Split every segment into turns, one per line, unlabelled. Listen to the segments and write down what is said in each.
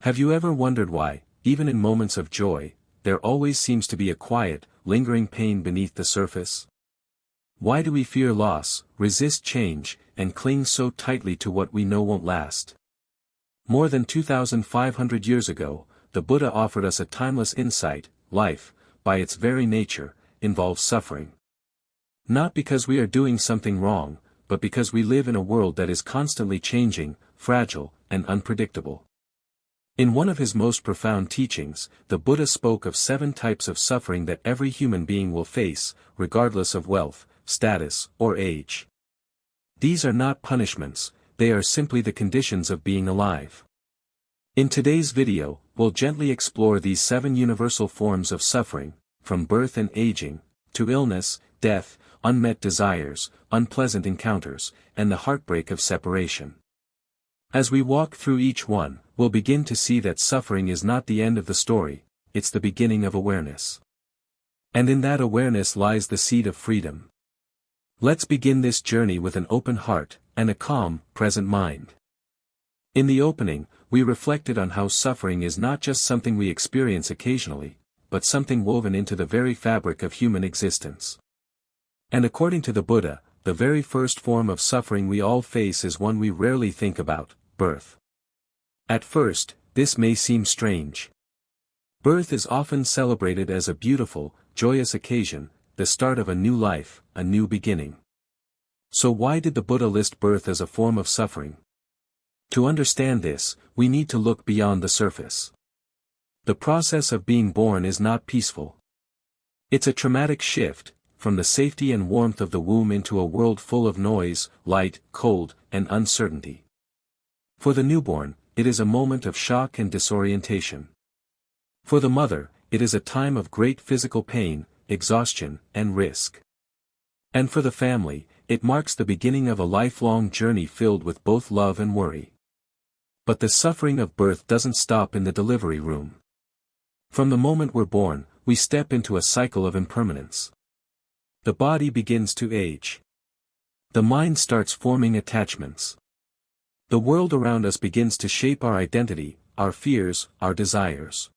Have you ever wondered why, even in moments of joy, there always seems to be a quiet, lingering pain beneath the surface? Why do we fear loss, resist change, and cling so tightly to what we know won't last? More than 2,500 years ago, the Buddha offered us a timeless insight: life, by its very nature, involves suffering. Not because we are doing something wrong, but because we live in a world that is constantly changing, fragile, and unpredictable. In one of his most profound teachings, the Buddha spoke of 7 types of suffering that every human being will face, regardless of wealth, status, or age. These are not punishments, they are simply the conditions of being alive. In today's video, we'll gently explore these 7 universal forms of suffering, from birth and aging, to illness, death, unmet desires, unpleasant encounters, and the heartbreak of separation. As we walk through each one, we'll begin to see that suffering is not the end of the story, it's the beginning of awareness. And in that awareness lies the seed of freedom. Let's begin this journey with an open heart, and a calm, present mind. In the opening, we reflected on how suffering is not just something we experience occasionally, but something woven into the very fabric of human existence. And according to the Buddha, the very first form of suffering we all face is one we rarely think about: birth. At first, this may seem strange. Birth is often celebrated as a beautiful, joyous occasion, the start of a new life, a new beginning. So why did the Buddha list birth as a form of suffering? To understand this, we need to look beyond the surface. The process of being born is not peaceful. It's a traumatic shift, from the safety and warmth of the womb into a world full of noise, light, cold, and uncertainty. For the newborn, it is a moment of shock and disorientation. For the mother, it is a time of great physical pain, exhaustion, and risk. And for the family, it marks the beginning of a lifelong journey filled with both love and worry. But the suffering of birth doesn't stop in the delivery room. From the moment we're born, we step into a cycle of impermanence. The body begins to age. The mind starts forming attachments. The world around us begins to shape our identity, our fears, our desires.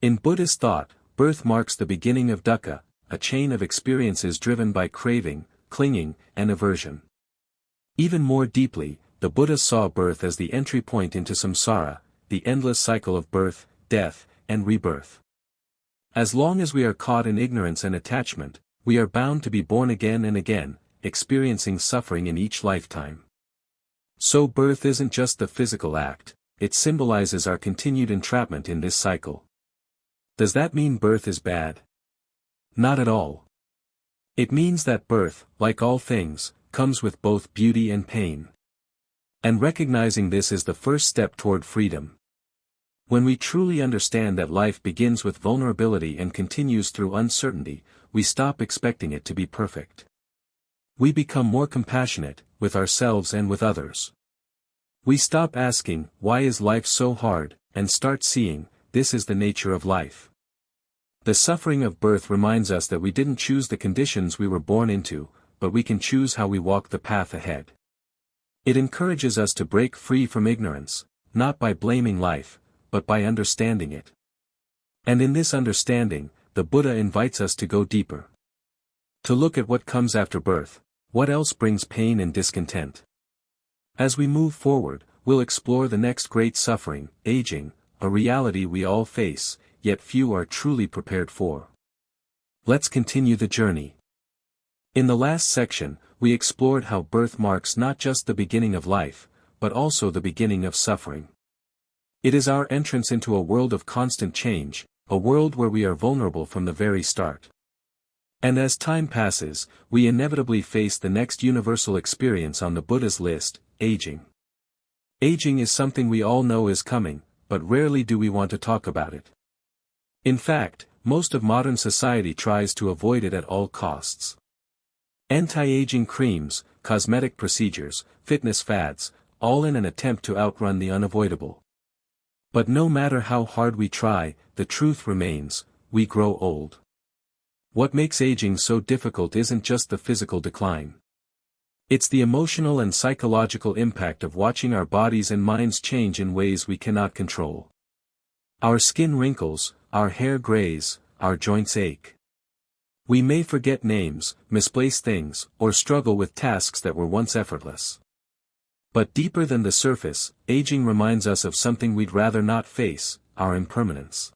In Buddhist thought, birth marks the beginning of dukkha, a chain of experiences driven by craving, clinging, and aversion. Even more deeply, the Buddha saw birth as the entry point into samsara, the endless cycle of birth, death, and rebirth. As long as we are caught in ignorance and attachment, we are bound to be born again and again, experiencing suffering in each lifetime. So birth isn't just the physical act, it symbolizes our continued entrapment in this cycle. Does that mean birth is bad? Not at all. It means that birth, like all things, comes with both beauty and pain. And recognizing this is the first step toward freedom. When we truly understand that life begins with vulnerability and continues through uncertainty, we stop expecting it to be perfect. We become more compassionate, with ourselves and with others. We stop asking, "Why is life so hard?" and start seeing, "This is the nature of life." The suffering of birth reminds us that we didn't choose the conditions we were born into, but we can choose how we walk the path ahead. It encourages us to break free from ignorance, not by blaming life, but by understanding it. And in this understanding, the Buddha invites us to go deeper. To look at what comes after birth, what else brings pain and discontent. As we move forward, we'll explore the next great suffering, aging, a reality we all face, yet few are truly prepared for. Let's continue the journey. In the last section, we explored how birth marks not just the beginning of life, but also the beginning of suffering. It is our entrance into a world of constant change, a world where we are vulnerable from the very start. And as time passes, we inevitably face the next universal experience on the Buddha's list: aging. Aging is something we all know is coming, but rarely do we want to talk about it. In fact, most of modern society tries to avoid it at all costs. Anti-aging creams, cosmetic procedures, fitness fads, all in an attempt to outrun the unavoidable. But no matter how hard we try, the truth remains: we grow old. What makes aging so difficult isn't just the physical decline. It's the emotional and psychological impact of watching our bodies and minds change in ways we cannot control. Our skin wrinkles, our hair grays, our joints ache. We may forget names, misplace things, or struggle with tasks that were once effortless. But deeper than the surface, aging reminds us of something we'd rather not face, our impermanence.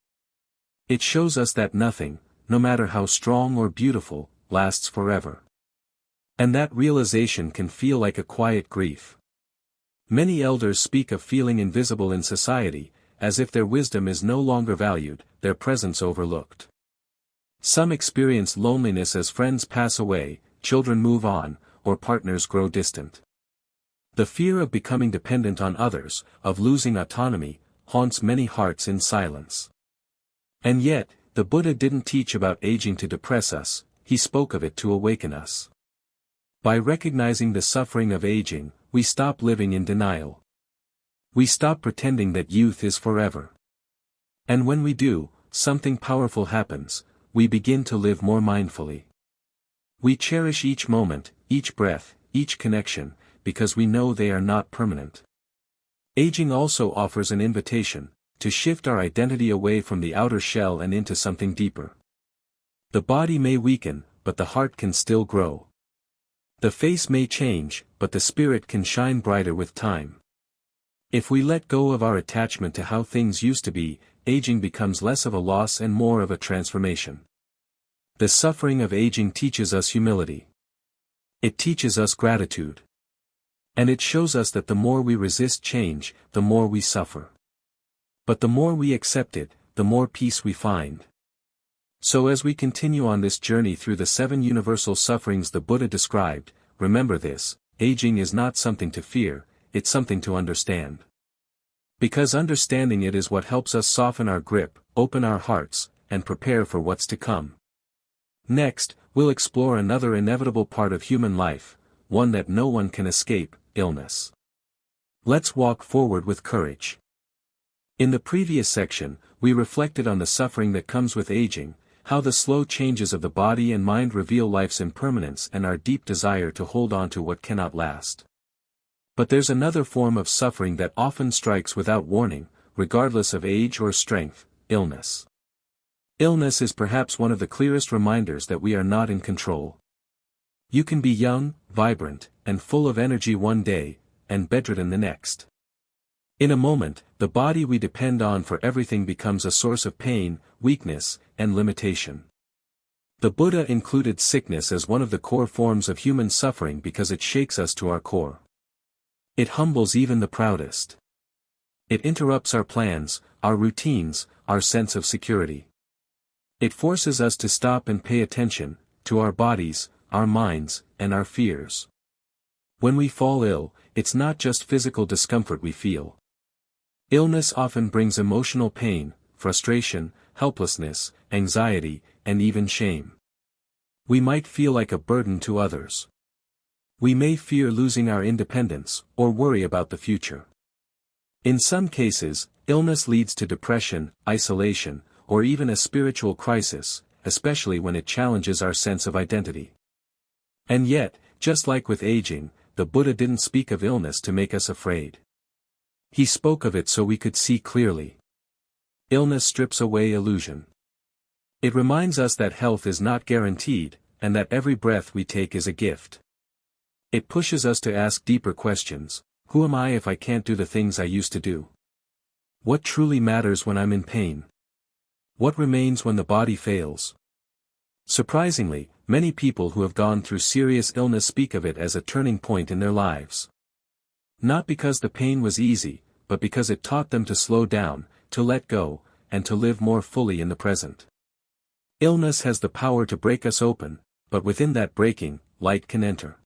It shows us that nothing, no matter how strong or beautiful, lasts forever. And that realization can feel like a quiet grief. Many elders speak of feeling invisible in society, as if their wisdom is no longer valued, their presence overlooked. Some experience loneliness as friends pass away, children move on, or partners grow distant. The fear of becoming dependent on others, of losing autonomy, haunts many hearts in silence. And yet, the Buddha didn't teach about aging to depress us, he spoke of it to awaken us. By recognizing the suffering of aging, we stop living in denial. We stop pretending that youth is forever. And when we do, something powerful happens. We begin to live more mindfully. We cherish each moment, each breath, each connection, because we know they are not permanent. Aging also offers an invitation, to shift our identity away from the outer shell and into something deeper. The body may weaken, but the heart can still grow. The face may change, but the spirit can shine brighter with time. If we let go of our attachment to how things used to be, aging becomes less of a loss and more of a transformation. The suffering of aging teaches us humility. It teaches us gratitude. And it shows us that the more we resist change, the more we suffer. But the more we accept it, the more peace we find. So as we continue on this journey through the 7 universal sufferings the Buddha described, remember this: aging is not something to fear, it's something to understand. Because understanding it is what helps us soften our grip, open our hearts, and prepare for what's to come. Next, we'll explore another inevitable part of human life, one that no one can escape: illness. Let's walk forward with courage. In the previous section, we reflected on the suffering that comes with aging, how the slow changes of the body and mind reveal life's impermanence and our deep desire to hold on to what cannot last. But there's another form of suffering that often strikes without warning, regardless of age or strength: illness. Illness is perhaps one of the clearest reminders that we are not in control. You can be young, vibrant, and full of energy one day, and bedridden the next. In a moment, the body we depend on for everything becomes a source of pain, weakness, and limitation. The Buddha included sickness as one of the core forms of human suffering because it shakes us to our core. It humbles even the proudest. It interrupts our plans, our routines, our sense of security. It forces us to stop and pay attention, to our bodies, our minds, and our fears. When we fall ill, it's not just physical discomfort we feel. Illness often brings emotional pain, frustration, helplessness, anxiety, and even shame. We might feel like a burden to others. We may fear losing our independence, or worry about the future. In some cases, illness leads to depression, isolation, or even a spiritual crisis, especially when it challenges our sense of identity. And yet, just like with aging, the Buddha didn't speak of illness to make us afraid. He spoke of it so we could see clearly. Illness strips away illusion. It reminds us that health is not guaranteed, and that every breath we take is a gift. It pushes us to ask deeper questions: who am I if I can't do the things I used to do? What truly matters when I'm in pain? What remains when the body fails? Surprisingly, many people who have gone through serious illness speak of it as a turning point in their lives. Not because the pain was easy, but because it taught them to slow down, to let go, and to live more fully in the present. Illness has the power to break us open, but within that breaking, light can enter.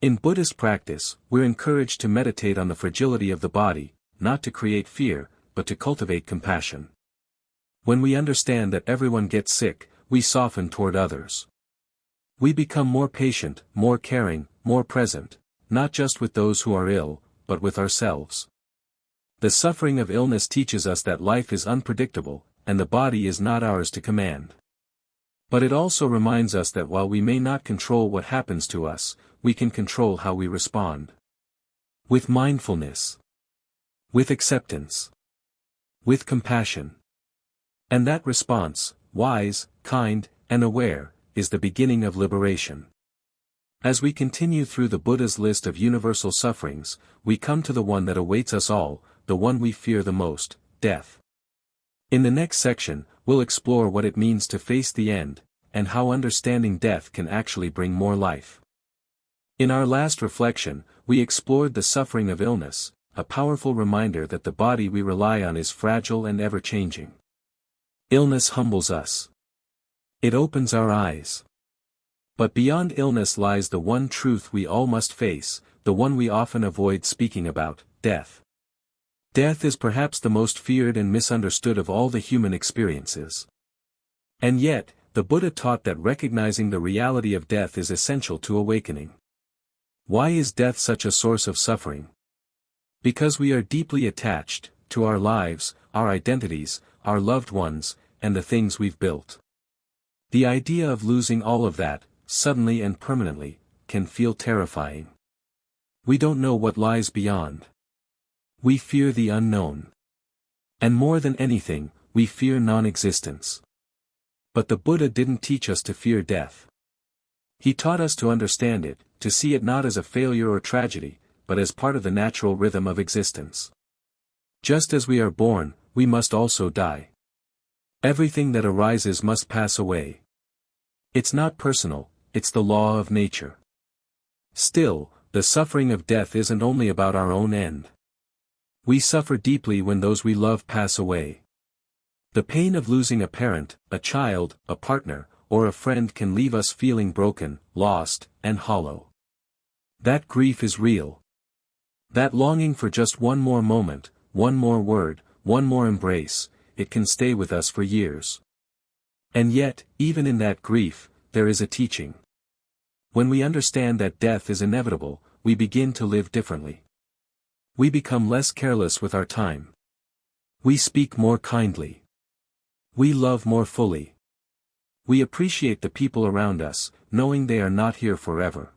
In Buddhist practice, we're encouraged to meditate on the fragility of the body, not to create fear, but to cultivate compassion. When we understand that everyone gets sick, we soften toward others. We become more patient, more caring, more present, not just with those who are ill, but with ourselves. The suffering of illness teaches us that life is unpredictable, and the body is not ours to command. But it also reminds us that while we may not control what happens to us, we can control how we respond. With mindfulness. With acceptance. With compassion. And that response, wise, kind, and aware, is the beginning of liberation. As we continue through the Buddha's list of universal sufferings, we come to the one that awaits us all, the one we fear the most, death. In the next section, we'll explore what it means to face the end, and how understanding death can actually bring more life. In our last reflection, we explored the suffering of illness, a powerful reminder that the body we rely on is fragile and ever-changing. Illness humbles us. It opens our eyes. But beyond illness lies the one truth we all must face, the one we often avoid speaking about, death. Death is perhaps the most feared and misunderstood of all the human experiences. And yet, the Buddha taught that recognizing the reality of death is essential to awakening. Why is death such a source of suffering? Because we are deeply attached to our lives, our identities, our loved ones, and the things we've built. The idea of losing all of that, suddenly and permanently, can feel terrifying. We don't know what lies beyond. We fear the unknown. And more than anything, we fear non-existence. But the Buddha didn't teach us to fear death. He taught us to understand it, to see it not as a failure or tragedy, but as part of the natural rhythm of existence. Just as we are born, we must also die. Everything that arises must pass away. It's not personal, it's the law of nature. Still, the suffering of death isn't only about our own end. We suffer deeply when those we love pass away. The pain of losing a parent, a child, a partner, or a friend can leave us feeling broken, lost, and hollow. That grief is real. That longing for just one more moment, one more word, one more embrace, it can stay with us for years. And yet, even in that grief, there is a teaching. When we understand that death is inevitable, we begin to live differently. We become less careless with our time. We speak more kindly. We love more fully. We appreciate the people around us, knowing they are not here forever.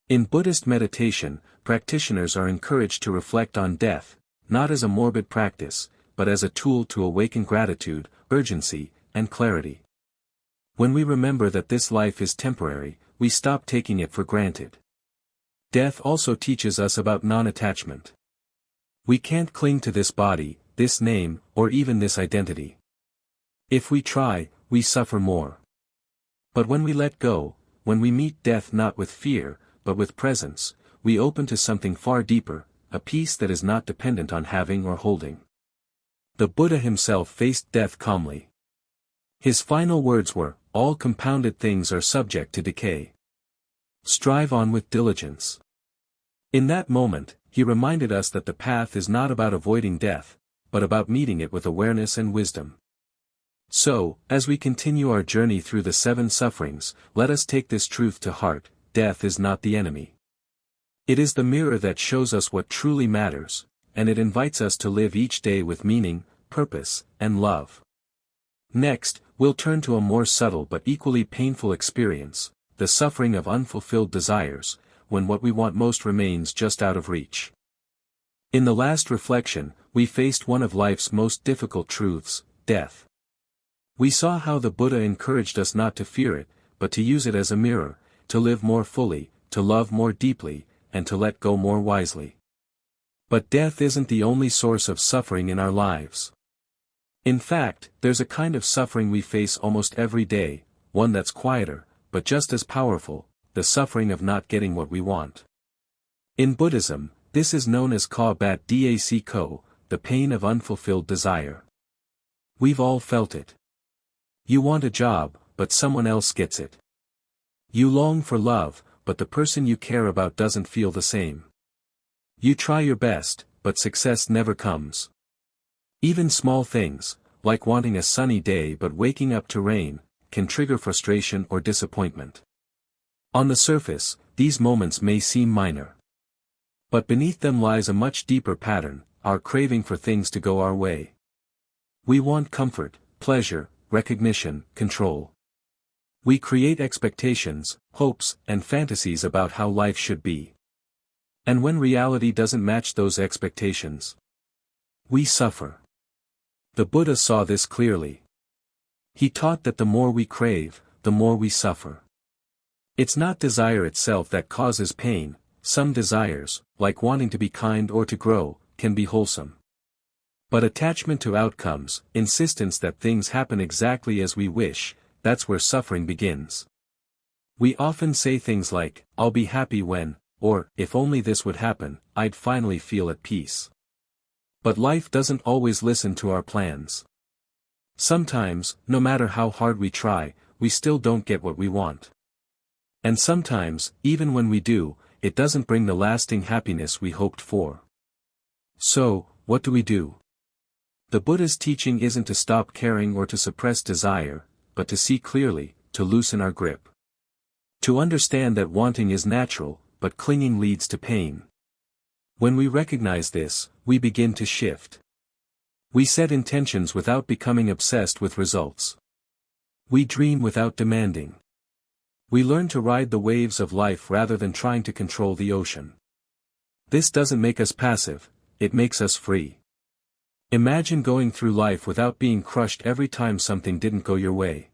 In Buddhist meditation, practitioners are encouraged to reflect on death, not as a morbid practice, but as a tool to awaken gratitude, urgency, and clarity. When we remember that this life is temporary, we stop taking it for granted. Death also teaches us about non-attachment. We can't cling to this body, this name, or even this identity. If we try, we suffer more. But when we let go, when we meet death not with fear, but with presence, we open to something far deeper, a peace that is not dependent on having or holding. The Buddha himself faced death calmly. His final words were, "All compounded things are subject to decay. Strive on with diligence." In that moment, he reminded us that the path is not about avoiding death, but about meeting it with awareness and wisdom. So, as we continue our journey through the 7 sufferings, let us take this truth to heart: death is not the enemy. It is the mirror that shows us what truly matters, and it invites us to live each day with meaning, purpose, and love. Next, we'll turn to a more subtle but equally painful experience, the suffering of unfulfilled desires, when what we want most remains just out of reach. In the last reflection, we faced one of life's most difficult truths, death. We saw how the Buddha encouraged us not to fear it, but to use it as a mirror, to live more fully, to love more deeply, and to let go more wisely. But death isn't the only source of suffering in our lives. In fact, there's a kind of suffering we face almost every day, one that's quieter, but just as powerful, the suffering of not getting what we want. In Buddhism, this is known as ka bat dak ko, the pain of unfulfilled desire. We've all felt it. You want a job, but someone else gets it. You long for love, but the person you care about doesn't feel the same. You try your best, but success never comes. Even small things, like wanting a sunny day but waking up to rain, can trigger frustration or disappointment. On the surface, these moments may seem minor. But beneath them lies a much deeper pattern, our craving for things to go our way. We want comfort, pleasure, recognition, control. We create expectations, hopes, and fantasies about how life should be. And when reality doesn't match those expectations, we suffer. The Buddha saw this clearly. He taught that the more we crave, the more we suffer. It's not desire itself that causes pain. Some desires, like wanting to be kind or to grow, can be wholesome. But attachment to outcomes, insistence that things happen exactly as we wish, that's where suffering begins. We often say things like, "I'll be happy when," or, "If only this would happen, I'd finally feel at peace." But life doesn't always listen to our plans. Sometimes, no matter how hard we try, we still don't get what we want. And sometimes, even when we do, it doesn't bring the lasting happiness we hoped for. So, what do we do? The Buddha's teaching isn't to stop caring or to suppress desire, but to see clearly, to loosen our grip. To understand that wanting is natural, but clinging leads to pain. When we recognize this, we begin to shift. We set intentions without becoming obsessed with results. We dream without demanding. We learn to ride the waves of life rather than trying to control the ocean. This doesn't make us passive, it makes us free. Imagine going through life without being crushed every time something didn't go your way.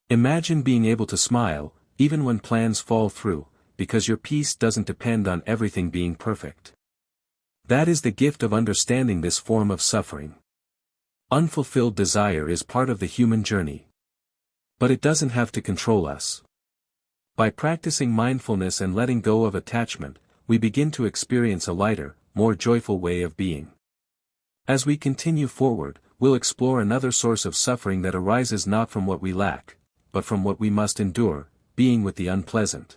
Imagine being able to smile, even when plans fall through, because your peace doesn't depend on everything being perfect. That is the gift of understanding this form of suffering. Unfulfilled desire is part of the human journey. But it doesn't have to control us. By practicing mindfulness and letting go of attachment, we begin to experience a lighter, more joyful way of being. As we continue forward, we'll explore another source of suffering that arises not from what we lack, but from what we must endure, being with the unpleasant.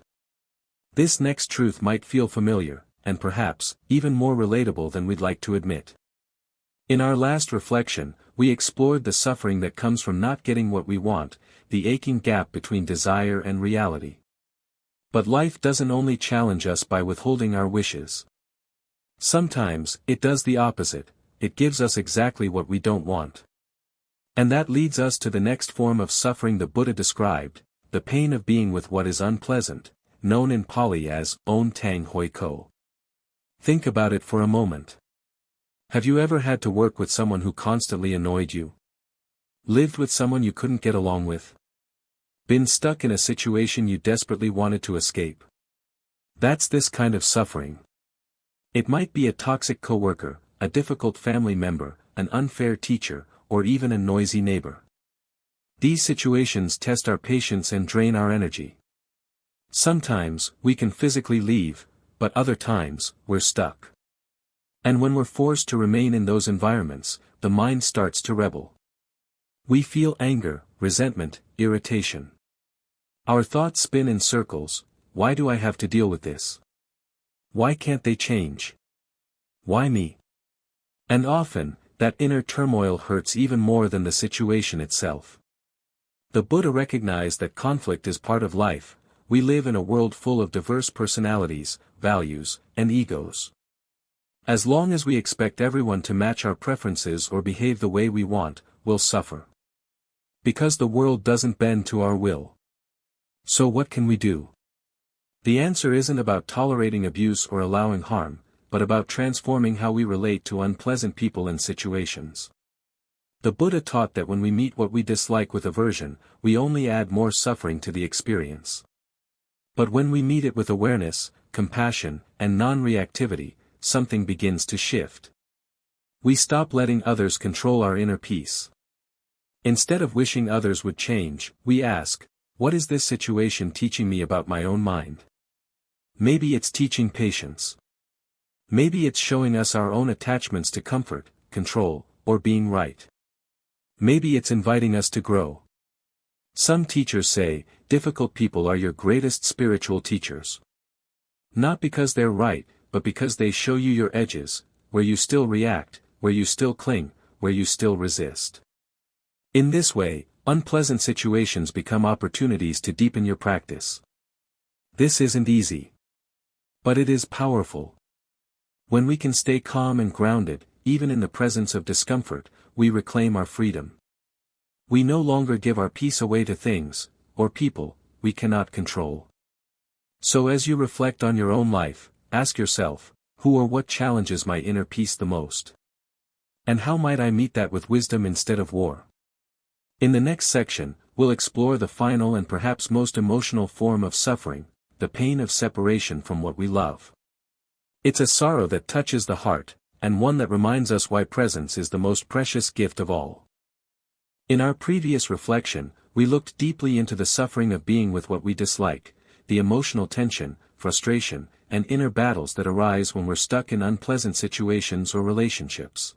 This next truth might feel familiar, and perhaps, even more relatable than we'd like to admit. In our last reflection, we explored the suffering that comes from not getting what we want, the aching gap between desire and reality. But life doesn't only challenge us by withholding our wishes. Sometimes, it does the opposite, it gives us exactly what we don't want. And that leads us to the next form of suffering the Buddha described, the pain of being with what is unpleasant, known in Pali as on tang hoi ko. Think about it for a moment. Have you ever had to work with someone who constantly annoyed you? Lived with someone you couldn't get along with? Been stuck in a situation you desperately wanted to escape? That's this kind of suffering. It might be a toxic coworker, a difficult family member, an unfair teacher, or even a noisy neighbor. These situations test our patience and drain our energy. Sometimes, we can physically leave, but other times, we're stuck. And when we're forced to remain in those environments, the mind starts to rebel. We feel anger, resentment, irritation. Our thoughts spin in circles. Why do I have to deal with this? Why can't they change? Why me? And often, that inner turmoil hurts even more than the situation itself. The Buddha recognized that conflict is part of life. We live in a world full of diverse personalities, values, and egos. As long as we expect everyone to match our preferences or behave the way we want, we'll suffer. Because the world doesn't bend to our will. So what can we do? The answer isn't about tolerating abuse or allowing harm, but about transforming how we relate to unpleasant people and situations. The Buddha taught that when we meet what we dislike with aversion, we only add more suffering to the experience. But when we meet it with awareness, compassion, and non-reactivity, something begins to shift. We stop letting others control our inner peace. Instead of wishing others would change, we ask, what is this situation teaching me about my own mind? Maybe it's teaching patience. Maybe it's showing us our own attachments to comfort, control, or being right. Maybe it's inviting us to grow. Some teachers say, difficult people are your greatest spiritual teachers. Not because they're right, but because they show you your edges, where you still react, where you still cling, where you still resist. In this way, unpleasant situations become opportunities to deepen your practice. This isn't easy. But it is powerful. When we can stay calm and grounded, even in the presence of discomfort, we reclaim our freedom. We no longer give our peace away to things, or people, we cannot control. So as you reflect on your own life, ask yourself, who or what challenges my inner peace the most? And how might I meet that with wisdom instead of war? In the next section, we'll explore the final and perhaps most emotional form of suffering, the pain of separation from what we love. It's a sorrow that touches the heart, and one that reminds us why presence is the most precious gift of all. In our previous reflection, we looked deeply into the suffering of being with what we dislike, the emotional tension, frustration, and inner battles that arise when we're stuck in unpleasant situations or relationships.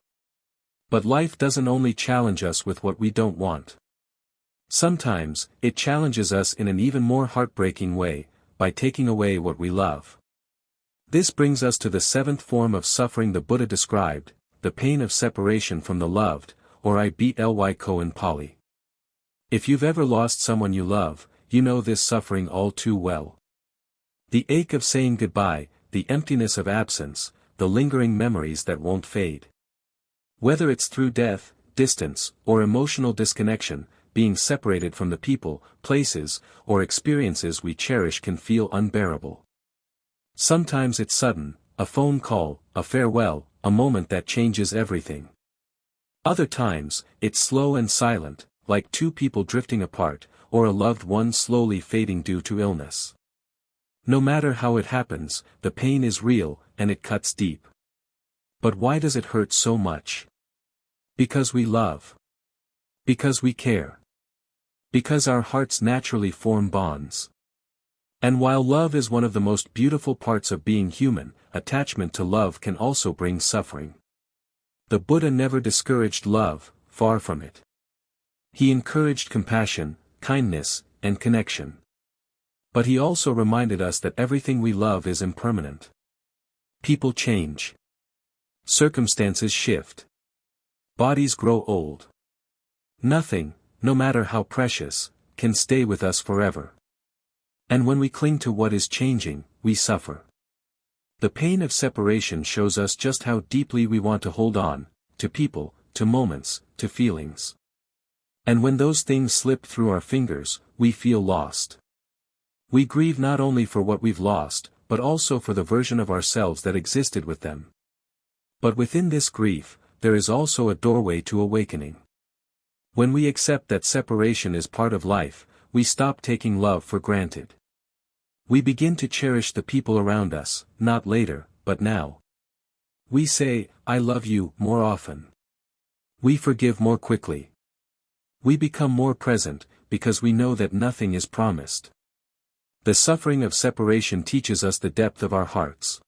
But life doesn't only challenge us with what we don't want. Sometimes, it challenges us in an even more heartbreaking way, by taking away what we love. This brings us to the seventh form of suffering the Buddha described, the pain of separation from the loved, or inevitability Pali. If you've ever lost someone you love, you know this suffering all too well. The ache of saying goodbye, the emptiness of absence, the lingering memories that won't fade. Whether it's through death, distance, or emotional disconnection, being separated from the people, places, or experiences we cherish can feel unbearable. Sometimes it's sudden, a phone call, a farewell, a moment that changes everything. Other times, it's slow and silent, like two people drifting apart, or a loved one slowly fading due to illness. No matter how it happens, the pain is real, and it cuts deep. But why does it hurt so much? Because we love. Because we care. Because our hearts naturally form bonds. And while love is one of the most beautiful parts of being human, attachment to love can also bring suffering. The Buddha never discouraged love, far from it. He encouraged compassion, kindness, and connection. But he also reminded us that everything we love is impermanent. People change. Circumstances shift. Bodies grow old. Nothing, no matter how precious, can stay with us forever. And when we cling to what is changing, we suffer. The pain of separation shows us just how deeply we want to hold on, to people, to moments, to feelings. And when those things slip through our fingers, we feel lost. We grieve not only for what we've lost, but also for the version of ourselves that existed with them. But within this grief, there is also a doorway to awakening. When we accept that separation is part of life, we stop taking love for granted. We begin to cherish the people around us, not later, but now. We say, "I love you," more often. We forgive more quickly. We become more present, because we know that nothing is promised. The suffering of separation teaches us the depth of our hearts.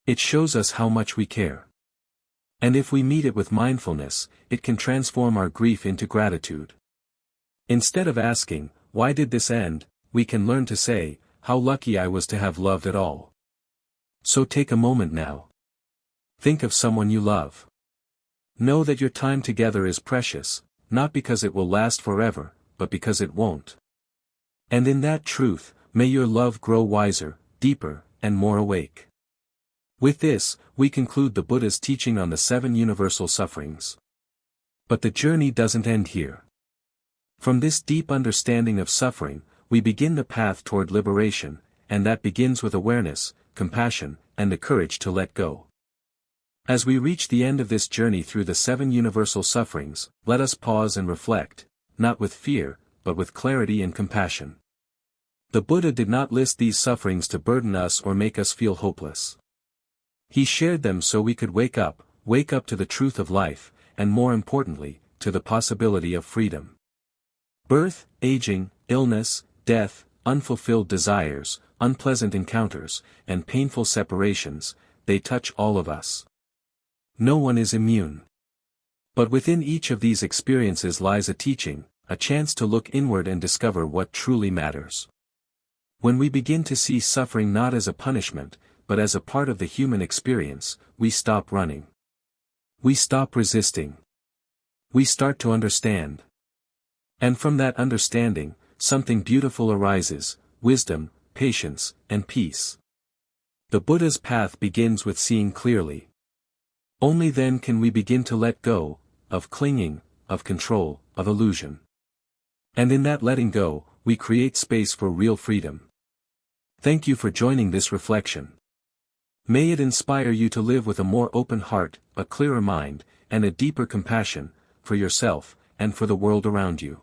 It shows us how much we care. And if we meet it with mindfulness, it can transform our grief into gratitude. Instead of asking, "Why did this end?" we can learn to say, "How lucky I was to have loved at all." So take a moment now. Think of someone you love. Know that your time together is precious, not because it will last forever, but because it won't. And in that truth, may your love grow wiser, deeper, and more awake. With this, we conclude the Buddha's teaching on the 7 universal sufferings. But the journey doesn't end here. From this deep understanding of suffering, we begin the path toward liberation, and that begins with awareness, compassion, and the courage to let go. As we reach the end of this journey through the 7 universal sufferings, let us pause and reflect, not with fear, but with clarity and compassion. The Buddha did not list these sufferings to burden us or make us feel hopeless. He shared them so we could wake up to the truth of life, and more importantly, to the possibility of freedom. Birth, aging, illness, death, unfulfilled desires, unpleasant encounters, and painful separations, they touch all of us. No one is immune. But within each of these experiences lies a teaching, a chance to look inward and discover what truly matters. When we begin to see suffering not as a punishment, but as a part of the human experience, we stop running. We stop resisting. We start to understand. And from that understanding, something beautiful arises: wisdom, patience, and peace. The Buddha's path begins with seeing clearly. Only then can we begin to let go, of clinging, of control, of illusion. And in that letting go, we create space for real freedom. Thank you for joining this reflection. May it inspire you to live with a more open heart, a clearer mind, and a deeper compassion, for yourself, and for the world around you.